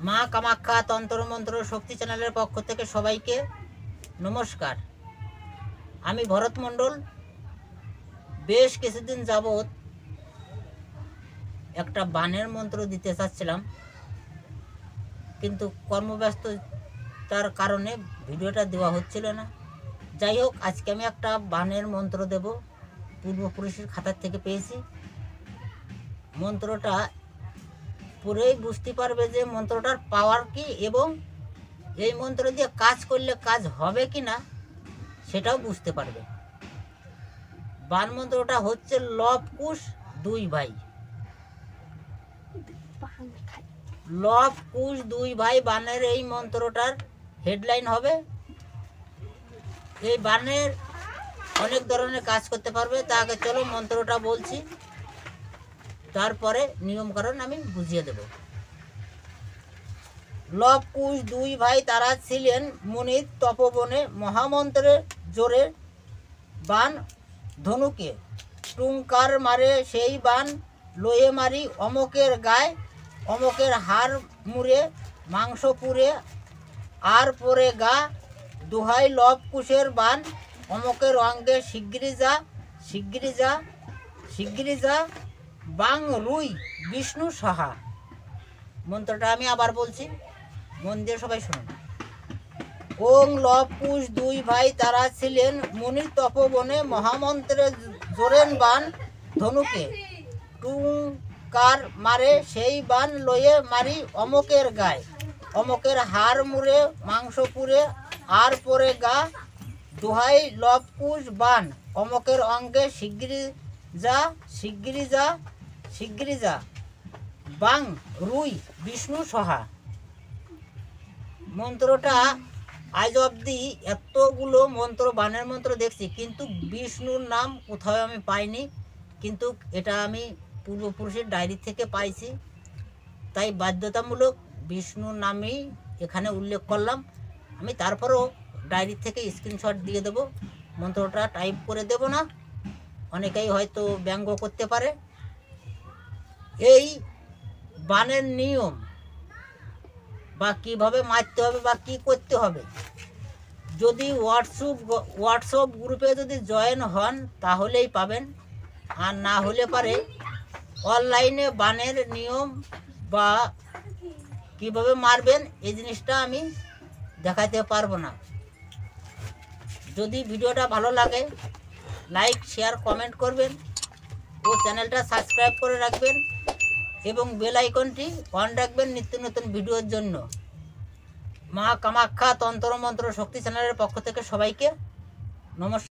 মা কামাখ্যা তন্ত্রমন্ত্র শক্তি চ্যানেলের পক্ষ থেকে সবাইকে নমস্কার। আমি ভরত মণ্ডল। বেশ কিছুদিন যাবৎ একটা বানের মন্ত্র দিতে চাচ্ছিলাম, কিন্তু কর্মব্যস্ততার কারণে ভিডিওটা দেওয়া হচ্ছিল না। যাই হোক, আজকে আমি একটা বানের মন্ত্র দেব, পূর্বপুরুষের খাতার থেকে পেয়েছি। মন্ত্রটা পুরোই বুঝতে পারবে যে মন্ত্রটার পাওয়ার কি, এবং এই মন্ত্র দিয়ে কাজ করলে কাজ হবে কি না সেটাও বুঝতে পারবে। বান মন্ত্রটা হচ্ছে লব কুশ দুই ভাই। লব কুশ দুই ভাই বানের এই মন্ত্রটার হেডলাইন হবে। এই বানের অনেক ধরনের কাজ করতে পারবে। তা আগে চলো মন্ত্রটা বলছি, তারপরে নিয়মকানুন আমি বুঝিয়ে দেব। লব কুশ দুই ভাই তারা ছিলেন মুনির তপবনে, মহামন্ত্রের জোরে বান ধনুকে টুঙ্কার মারে সেই বান লয়ে মারি অমকের গায়ে, অমকের হাড় মুড়ে মাংস পুড়ে আর পরে গা, দুহাই লব কুশের বান অমকের অঙ্গে শিগগিরি যা, শিগগিরি যা, শিগগিরি যা, বাং রুই বিষ্ণু সাহা। মন্ত্রটা আমি আবার বলছি, মন দিয়ে সবাই শুনুন। ওং লব কুশ দুই ভাই তারা ছিলেন মুনির তপবনে, মহামন্ত্রের জোরেন বান ধনুকে টুঙ্কার মারে সেই বান লয়ে মারি অমকের গায়ে, অমকের হাড় মুড়ে মাংস পুড়ে আর পরে গা, দুহাই লব কুশ বান অমকের অঙ্গে শিগগিরি যা, শিগগিরি যা, শিগগিরি যা, বাং রুই বিষ্ণু সহা। মন্ত্রটা আজ অবধি এতগুলো মন্ত্র বানের মন্ত্র দেখছি, কিন্তু বিষ্ণুর নাম কোথাও আমি পাইনি। কিন্তু এটা আমি পূর্বপুরুষের ডায়েরি থেকে পাইছি, তাই বাধ্যতামূলক বিষ্ণুর নামই এখানে উল্লেখ করলাম। আমি তারপরেও ডায়েরি থেকে স্ক্রিনশট দিয়ে দেব, মন্ত্রটা টাইপ করে দেব না, অনেকেই হয়তো ব্যঙ্গ করতে পারে। এই বানের নিয়ম বা কীভাবে মারতে হবে বা কী করতে হবে, যদি হোয়াটসঅ্যাপ গ্রুপে যদি জয়েন হন তাহলেই পাবেন, আর না হলে পারে অনলাইনে বানের নিয়ম বা কীভাবে মারবেন এই জিনিসটা আমি দেখাতে পারবো না। যদি ভিডিওটা ভালো লাগে লাইক শেয়ার কমেন্ট করবেন ও চ্যানেলটা সাবস্ক্রাইব করে রাখবেন এবং বেল আইকনটি অন রাখবেন নিত্য নতুন ভিডিওর জন্য। মা কামাখ্যা তন্ত্রমন্ত্র শক্তি চ্যানেলের পক্ষ থেকে সবাইকে নমস্কার।